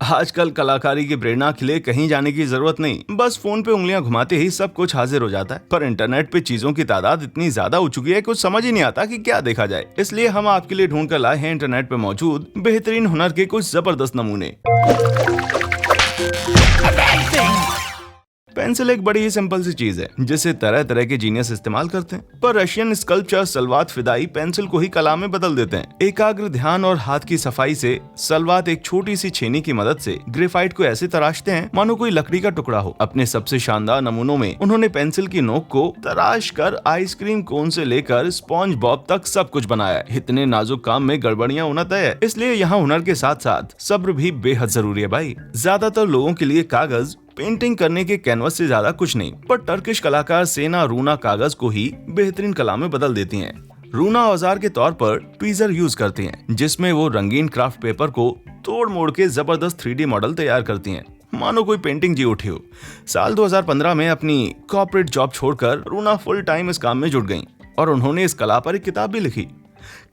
आजकल कलाकारी की प्रेरणा के लिए कहीं जाने की जरूरत नहीं, बस फोन पे उंगलियां घुमाते ही सब कुछ हाजिर हो जाता है। पर इंटरनेट पे चीजों की तादाद इतनी ज्यादा हो चुकी है, कुछ समझ ही नहीं आता कि क्या देखा जाए। इसलिए हम आपके लिए ढूंढ कर लाए हैं इंटरनेट पे मौजूद बेहतरीन हुनर के कुछ जबरदस्त नमूने। पेंसिल एक बड़ी ही सिंपल सी चीज है जिसे तरह तरह के जीनियस इस्तेमाल करते हैं, पर रशियन स्कल्पचर सलवात फिदाई पेंसिल को ही कला में बदल देते हैं। एकाग्र ध्यान और हाथ की सफाई से सलवात एक छोटी सी छेनी की मदद से ग्रेफाइट को ऐसे तराशते हैं मानो कोई लकड़ी का टुकड़ा हो। अपने सबसे शानदार नमूनों में उन्होंने पेंसिल की नोक को तराश कर आइसक्रीम कोन से लेकर स्पॉन्ज बॉब तक सब कुछ बनाया है। इतने नाजुक काम में गड़बड़ियां होना तय है, इसलिए यहाँ हुनर के साथ साथ सब्र भी बेहद जरूरी है भाई। ज्यादातर लोगों के लिए कागज पेंटिंग करने के कैनवस से ज्यादा कुछ नहीं, पर टर्किश कलाकार सेना रूना कागज को ही बेहतरीन कला में बदल देती हैं। रूना औजार के तौर पर ट्वीजर यूज करती हैं, जिसमें वो रंगीन क्राफ्ट पेपर को तोड़ मोड़ के जबरदस्त 3D मॉडल तैयार करती हैं, मानो कोई पेंटिंग जी उठी हो। साल 2015 में अपनी कॉर्पोरेट जॉब छोड़कर रूना फुल टाइम इस काम में जुट गईं और उन्होंने इस कला पर एक किताब भी लिखी।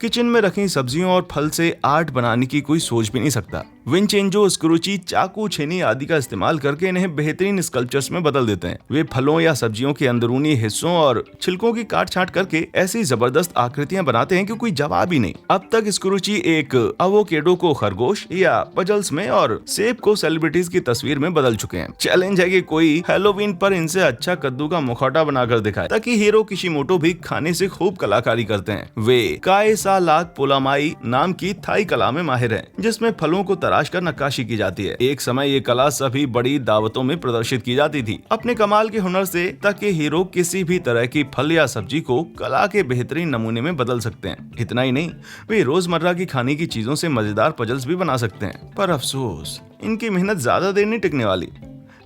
किचन में रखी सब्जियों और फल से आर्ट बनाने की कोई सोच भी नहीं सकता। विंचेंजो स्क्रूची चाकू छेनी आदि का इस्तेमाल करके इन्हें बेहतरीन स्कल्पचर्स में बदल देते हैं। वे फलों या सब्जियों के अंदरूनी हिस्सों और छिलकों की काट छांट करके ऐसी जबरदस्त आकृतियां बनाते हैं कि कोई जवाब ही नहीं। अब तक स्क्रूची एक अवोकेडो को खरगोश या पजल्स में और सेब को सेलिब्रिटीज की तस्वीर में बदल चुके हैं। चैलेंज है कि कोई हैलोवीन पर इनसे अच्छा कद्दू का मुखौटा बनाकर दिखाए ताकि हीरो किशिमोटो भी खाने से खूब कलाकारी करते हैं। वे काएसा लाक पोलामाई नाम की थाई कला में माहिर हैं, जिसमें फलों को तराश कर नक्काशी की जाती है। एक समय ये कला सभी बड़ी दावतों में प्रदर्शित की जाती थी। अपने कमाल के हुनर से ताकि हीरो किसी भी तरह की फल या सब्जी को कला के बेहतरीन नमूने में बदल सकते हैं। इतना ही नहीं, वे रोजमर्रा की खाने की चीजों से मजेदार पजल्स भी बना सकते हैं। पर अफसोस, इनकी मेहनत ज्यादा देर नहीं टिकने वाली।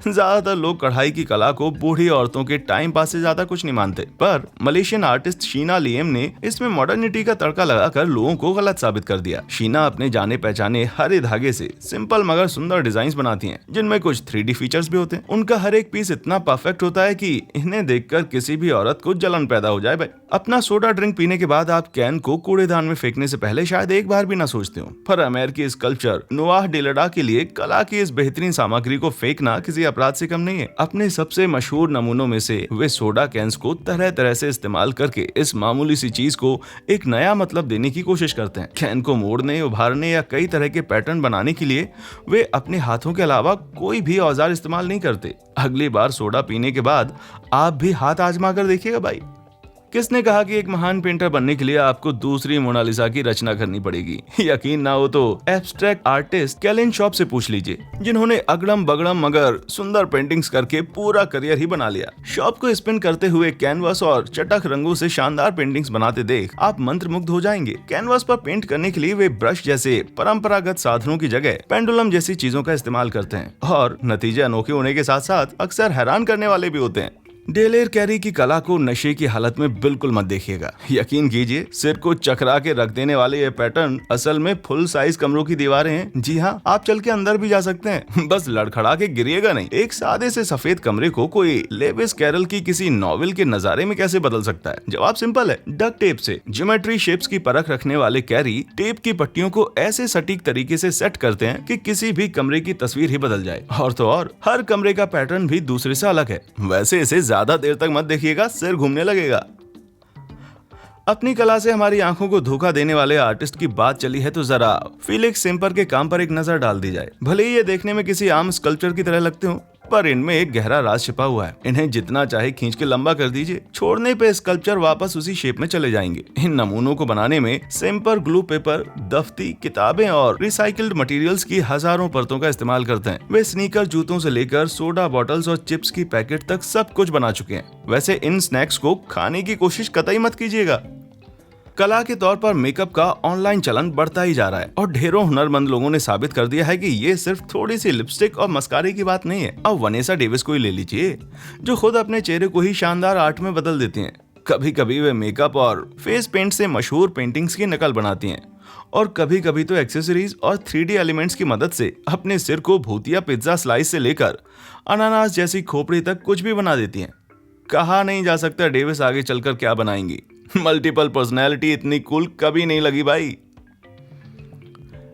ज्यादातर लोग कढ़ाई की कला को बूढ़ी औरतों के टाइम पास से ज्यादा कुछ नहीं मानते, पर मलेशियन आर्टिस्ट शीना लियम ने इसमें मॉडर्निटी का तड़का लगाकर लोगों को गलत साबित कर दिया। शीना अपने जाने पहचाने हरे धागे से सिंपल मगर सुंदर डिजाइन बनाती हैं, जिनमें कुछ 3D फीचर्स भी होते हैं। उनका हर एक पीस इतना परफेक्ट होता है कि इन्हें देखकर किसी भी औरत को जलन पैदा हो जाए। भाई, अपना सोडा ड्रिंक पीने के बाद आप कैन को कूड़ेदान में फेंकने से पहले शायद एक बार भी ना सोचते हो, पर अमेरिकी स्कल्पचर नोआह डेलडा के लिए कला की इस बेहतरीन सामग्री को फेंकना किसी अपराध से कम नहीं है। अपने सबसे मशहूर नमूनों में से वे सोडा कैंस को तरह तरह से इस्तेमाल करके इस मामूली सी चीज को एक नया मतलब देने की कोशिश करते हैं। कैन को मोड़ने, उभारने या कई तरह के पैटर्न बनाने के लिए वे अपने हाथों के अलावा कोई भी औजार इस्तेमाल नहीं करते। अगली बार सोडा पीने के बाद आप भी हाथ आजमा कर देखिएगा भाई। किसने कहा कि एक महान पेंटर बनने के लिए आपको दूसरी मोनालिसा की रचना करनी पड़ेगी? यकीन ना हो तो एब्स्ट्रैक्ट आर्टिस्ट कैलिन शॉप से पूछ लीजिए, जिन्होंने अगड़म बगड़म मगर सुंदर पेंटिंग्स करके पूरा करियर ही बना लिया। शॉप को स्पिन करते हुए कैनवास और चटक रंगों से शानदार पेंटिंग्स बनाते देख आप मंत्रमुग्ध हो जाएंगे। कैनवास पर पेंट करने के लिए वे ब्रश जैसे परंपरागत साधनों की जगह पेंडुलम जैसी चीजों का इस्तेमाल करते हैं, और नतीजे अनोखे होने के साथ साथ अक्सर हैरान करने वाले भी होते हैं। डेलेर कैरी की कला को नशे की हालत में बिल्कुल मत देखिएगा। यकीन कीजिए, सिर को चकरा के रख देने वाले ये पैटर्न असल में फुल साइज कमरों की दीवारें हैं। जी हाँ, आप चल के अंदर भी जा सकते हैं, बस लड़खड़ा के गिरिएगा नहीं। एक सादे से सफेद कमरे को कोई लेविस कैरल की किसी नॉवेल के नजारे में कैसे बदल सकता है? जवाब सिंपल है, डक टेप से। ज्योमेट्री शेप्स की परख रखने वाले कैरी टेप की पट्टियों को ऐसे सटीक तरीके से सेट करते हैं कि किसी भी कमरे की तस्वीर ही बदल जाए। और तो और, हर कमरे का पैटर्न भी दूसरे से अलग है। वैसे इसे ज्यादा देर तक मत देखिएगा, सिर घूमने लगेगा। अपनी कला से हमारी आंखों को धोखा देने वाले आर्टिस्ट की बात चली है तो जरा फीलिक्स सेम्पर के काम पर एक नजर डाल दी जाए। भले ही ये देखने में किसी आम स्कल्पचर की तरह लगते हो, पर इनमें एक गहरा राज छिपा हुआ है। इन्हें जितना चाहे खींच के लंबा कर दीजिए, छोड़ने पे स्कल्पचर वापस उसी शेप में चले जाएंगे। इन नमूनों को बनाने में सेम्पर ग्लू पेपर, दफ्ती, किताबें और रिसाइकिल्ड मटेरियल्स की हजारों परतों का इस्तेमाल करते हैं। वे स्नीकर, जूतों से लेकर सोडा बॉटल्स और चिप्स की पैकेट तक सब कुछ बना चुके हैं। वैसे इन स्नैक्स को खाने की कोशिश कतई मत कीजिएगा। कला के तौर पर मेकअप का ऑनलाइन चलन बढ़ता ही जा रहा है, और ढेरों हुनरमंद लोगों ने साबित कर दिया है कि ये सिर्फ थोड़ी सी लिपस्टिक और मस्कारे की बात नहीं है। अब वनेसा डेविस को ही ले लीजिए, जो खुद अपने चेहरे को ही शानदार आर्ट में बदल देती हैं। कभी कभी वे मेकअप और फेस पेंट से मशहूर पेंटिंग्स की नकल बनाती हैं, और कभी कभी तो एक्सेसरीज और 3D एलिमेंट्स की मदद से अपने सिर को भूतिया पिज्जा स्लाइस से लेकर अनानास जैसी खोपड़ी तक कुछ भी बना देती हैं। कहा नहीं जा सकता डेविस आगे चलकर क्या बनाएंगी। मल्टीपल पर्सनैलिटी इतनी कूल कभी नहीं लगी भाई।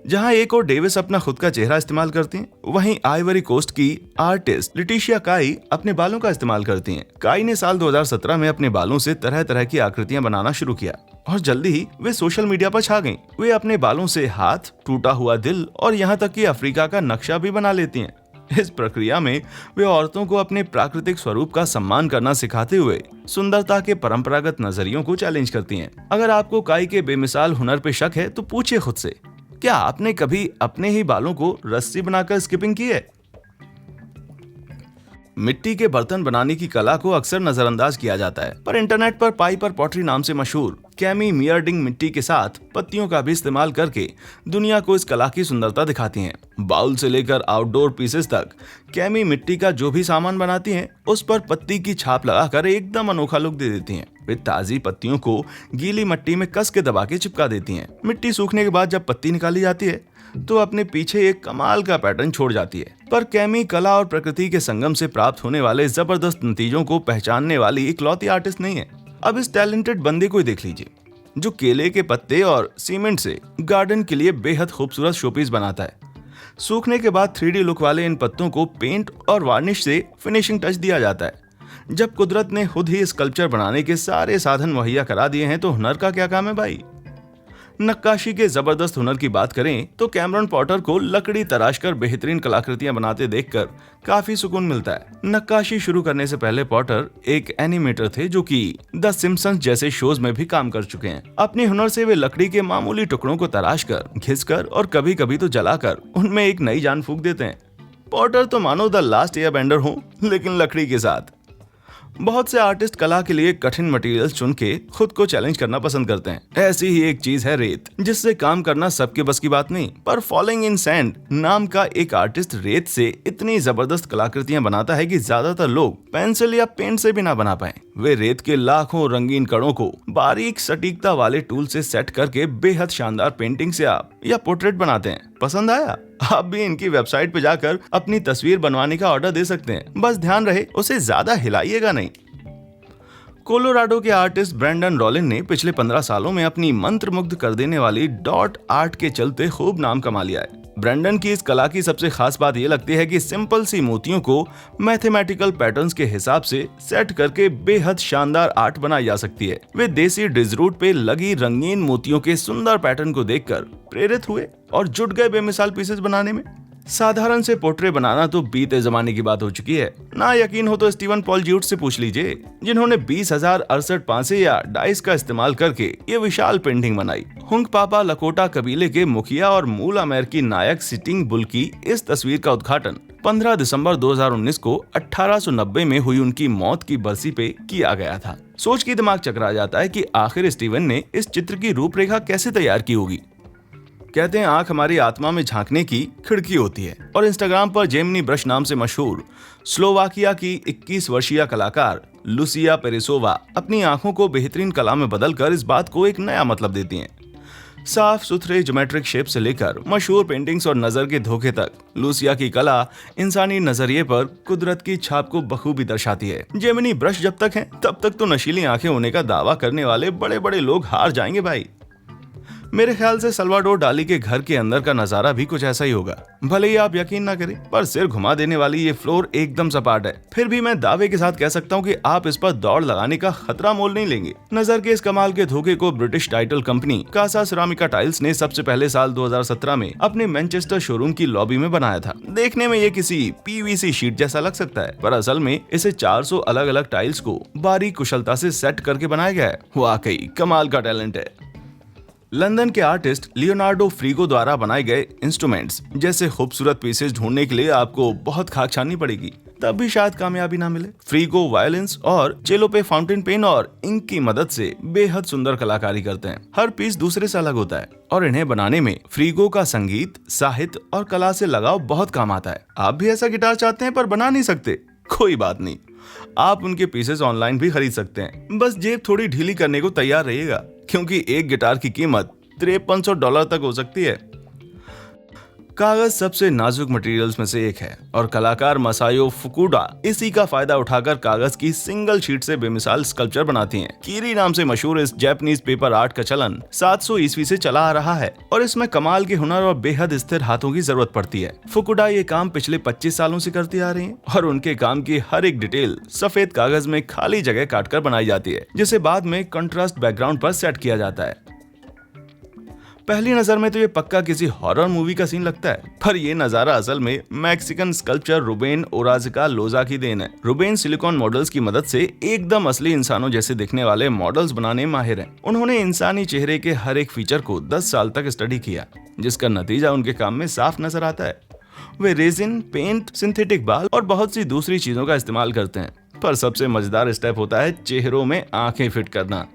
जहां एक और डेविस अपना खुद का चेहरा इस्तेमाल करती हैं, वहीं आइवरी कोस्ट की आर्टिस्ट लिटिशिया काई अपने बालों का इस्तेमाल करती हैं। काई ने साल 2017 में अपने बालों से तरह तरह की आकृतियां बनाना शुरू किया और जल्दी ही वे सोशल मीडिया पर छा गईं। वे अपने बालों से हाथ, टूटा हुआ दिल और यहाँ तक कि अफ्रीका का नक्शा भी बना लेती हैं। इस प्रक्रिया में वे औरतों को अपने प्राकृतिक स्वरूप का सम्मान करना सिखाते हुए सुंदरता के परंपरागत नजरियों को चैलेंज करती हैं। अगर आपको काई के बेमिसाल हुनर पे शक है तो पूछिए खुद से, क्या आपने कभी अपने ही बालों को रस्सी बनाकर स्किपिंग की है? मिट्टी के बर्तन बनाने की कला को अक्सर नजरअंदाज किया जाता है, पर इंटरनेट पर पाइपर पॉटरी नाम से मशहूर कैमी मियरडिंग मिट्टी के साथ पत्तियों का भी इस्तेमाल करके दुनिया को इस कला की सुंदरता दिखाती हैं। बाउल से लेकर आउटडोर पीसेस तक कैमी मिट्टी का जो भी सामान बनाती हैं, उस पर पत्ती की छाप लगाकर एकदम अनोखा लुक दे देती हैं। वे ताजी पत्तियों को गीली मिट्टी में कस के दबा के चिपका देती हैं। मिट्टी सूखने के बाद जब पत्ती निकाली जाती है तो अपने पीछे एक कमाल का पैटर्न छोड़ जाती है। पर कैमी कला और प्रकृति के संगम से प्राप्त होने वाले जबरदस्त नतीजों को पहचानने वाली इकलौती आर्टिस्ट नहीं है। अब इस टैलेंटेड बंदे को देखिए लीजिए, जो केले के पत्ते और सीमेंट से गार्डन के लिए बेहद खूबसूरत शोपीस बनाता है। सूखने के बाद 3D लुक वाले इन पत्तों को पेंट और वार्निश से फिनिशिंग टच दिया जाता है। जब कुदरत ने खुद ही स्कल्पचर बनाने के सारे साधन मुहैया करा दिए हैं तो हुनर का क्या काम है भाई। नक्काशी के जबरदस्त हुनर की बात करें तो कैमरन पॉटर को लकड़ी तराशकर बेहतरीन कलाकृतियां बनाते देखकर काफी सुकून मिलता है। नक्काशी शुरू करने से पहले पॉटर एक एनिमेटर थे जो कि द सिम्पसंस जैसे शोज में भी काम कर चुके हैं। अपने हुनर से वे लकड़ी के मामूली टुकड़ों को तराशकर, घिसकर और कभी कभी तो जलाकर उनमें एक नई जान फूंक देते हैं। पॉटर तो मानो द लास्ट एयरबेंडर हो, लेकिन लकड़ी के साथ। बहुत से आर्टिस्ट कला के लिए कठिन मटेरियल्स चुन के खुद को चैलेंज करना पसंद करते हैं। ऐसी ही एक चीज है रेत, जिससे काम करना सबके बस की बात नहीं। पर फॉलिंग इन सैंड नाम का एक आर्टिस्ट रेत से इतनी जबरदस्त कलाकृतियां बनाता है कि ज्यादातर लोग पेंसिल या पेंट से भी ना बना पाए। वे रेत के लाखों रंगीन कणों को बारीक सटीकता वाले टूल से सेट करके बेहद शानदार पेंटिंग से आप या पोर्ट्रेट बनाते हैं। पसंद आया? आप भी इनकी वेबसाइट पे जाकर अपनी तस्वीर बनवाने का ऑर्डर दे सकते हैं। बस ध्यान रहे, उसे ज्यादा हिलाइएगा नहीं। कोलोराडो के आर्टिस्ट ब्रेंडन रॉलिन ने पिछले 15 सालों में अपनी मंत्रमुग्ध कर देने वाली डॉट आर्ट के चलते खूब नाम कमा लिया है। ब्रेंडन की इस कला की सबसे खास बात यह लगती है कि सिंपल सी मोतियों को मैथमेटिकल पैटर्न्स के हिसाब से सेट करके बेहद शानदार आर्ट बनाई जा सकती है। वे देसी डिजरूट पे लगी रंगीन मोतियों के सुंदर पैटर्न को देखकर प्रेरित हुए और जुट गए बेमिसाल पीसेस बनाने में। साधारण से पोर्ट्रेट बनाना तो बीते जमाने की बात हो चुकी है। ना यकीन हो तो स्टीवन पॉल ज्यूट से पूछ लीजिए, जिन्होंने 20,068 पांसे या डाइस का इस्तेमाल करके ये विशाल पेंटिंग बनाई। हुंगपापा लकोटा कबीले के मुखिया और मूल अमेरिकी नायक सिटिंग बुल की इस तस्वीर का उद्घाटन 15 दिसंबर 2019 को 1890 में हुई उनकी मौत की बरसी पे किया गया था। सोच के दिमाग चकरा जाता है कि आखिर स्टीवन ने इस चित्र की रूपरेखा कैसे तैयार की होगी। कहते हैं आंख हमारी आत्मा में झांकने की खिड़की होती है, और इंस्टाग्राम पर जेमिनी ब्रश नाम से मशहूर स्लोवाकिया की 21 वर्षीय कलाकार लुसिया पेरेसोवा अपनी आंखों को बेहतरीन कला में बदलकर इस बात को एक नया मतलब देती हैं। साफ सुथरे ज्योमेट्रिक शेप से लेकर मशहूर पेंटिंग्स और नजर के धोखे तक, लुसिया की कला इंसानी नजरिए पर कुदरत की छाप को बखूबी दर्शाती है। जेमिनी ब्रश जब तक है तब तक तो नशीली आंखें होने का दावा करने वाले बड़े बड़े लोग हार जाएंगे भाई। मेरे ख्याल से सल्वाडोर डाली के घर के अंदर का नजारा भी कुछ ऐसा ही होगा। भले ही आप यकीन ना करें, पर सिर घुमा देने वाली ये फ्लोर एकदम सपाट है। फिर भी मैं दावे के साथ कह सकता हूँ कि आप इस पर दौड़ लगाने का खतरा मोल नहीं लेंगे। नजर के इस कमाल के धोखे को British title company Casa Ceramica tiles ने सबसे पहले साल 2017 में अपने मैनचेस्टर शोरूम की लॉबी में बनाया था। देखने में ये किसी PVC शीट जैसा लग सकता है, पर असल में इसे 400 अलग अलग टाइल्स को बारीक कुशलता से सेट करके बनाया गया है। वाकई कमाल का टैलेंट है। लंदन के आर्टिस्ट लियोनार्डो फ्रीगो द्वारा बनाए गए इंस्ट्रूमेंट्स जैसे खूबसूरत पीसेस ढूंढने के लिए आपको बहुत खाक छाननी पड़ेगी, तब भी शायद कामयाबी ना मिले। फ्रीगो वायलिन्स और चेलो पे फाउंटेन पेन और इंक की मदद से बेहद सुंदर कलाकारी करते हैं। हर पीस दूसरे से अलग होता है और इन्हें बनाने में फ्रीगो का संगीत, साहित्य और कला से लगाव बहुत काम आता है। आप भी ऐसा गिटार चाहते हैं पर बना नहीं सकते? कोई बात नहीं, आप उनके पीसेस ऑनलाइन भी खरीद सकते हैं। बस जेब थोड़ी ढीली करने को तैयार रहिएगा, क्योंकि एक गिटार की कीमत $5300 तक हो सकती है। कागज सबसे नाजुक मटेरियल्स में से एक है और कलाकार मसायो फुकुडा इसी का फायदा उठाकर कागज की सिंगल शीट से बेमिसाल स्कल्पचर बनाती हैं। कीरी नाम से मशहूर इस जापानीज पेपर आर्ट का चलन 700 ईस्वी से चला आ रहा है और इसमें कमाल के हुनर और बेहद स्थिर हाथों की जरूरत पड़ती है। फुकुडा ये काम पिछले 25 सालों से करती आ रही हैं और उनके काम की हर एक डिटेल सफेद कागज में खाली जगह काटकर बनाई जाती है, जिसे बाद में कंट्रास्ट बैकग्राउंड पर सेट किया जाता है। पहली नजर में तो ये पक्का किसी हॉरर मूवी का सीन लगता है, पर ये नजारा असल में मैक्सिकन स्कल्पचर रुबेन ओराजिका लोजा की देन है। रुबेन सिलिकॉन मॉडल्स की मदद से एकदम असली इंसानों जैसे दिखने वाले मॉडल्स बनाने में माहिर हैं। उन्होंने इंसानी चेहरे के हर एक फीचर को 10 साल तक स्टडी किया, जिसका नतीजा उनके काम में साफ नजर आता है। वे रेजिन, पेंट, सिंथेटिक बाल और बहुत सी दूसरी चीजों का इस्तेमाल करते हैं, पर सबसे मजेदार स्टेप होता है चेहरों में आंखें फिट करना।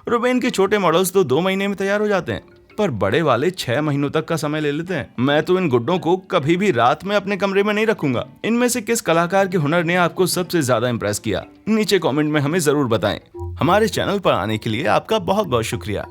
रुबेन के छोटे मॉडल्स तो 2 महीने में तैयार हो जाते हैं, पर बड़े वाले 6 महीनों तक का समय ले लेते हैं। मैं तो इन गुड्डों को कभी भी रात में अपने कमरे में नहीं रखूंगा। इनमें से किस कलाकार के हुनर ने आपको सबसे ज्यादा इंप्रेस किया, नीचे कमेंट में हमें जरूर बताएं। हमारे चैनल पर आने के लिए आपका बहुत बहुत शुक्रिया।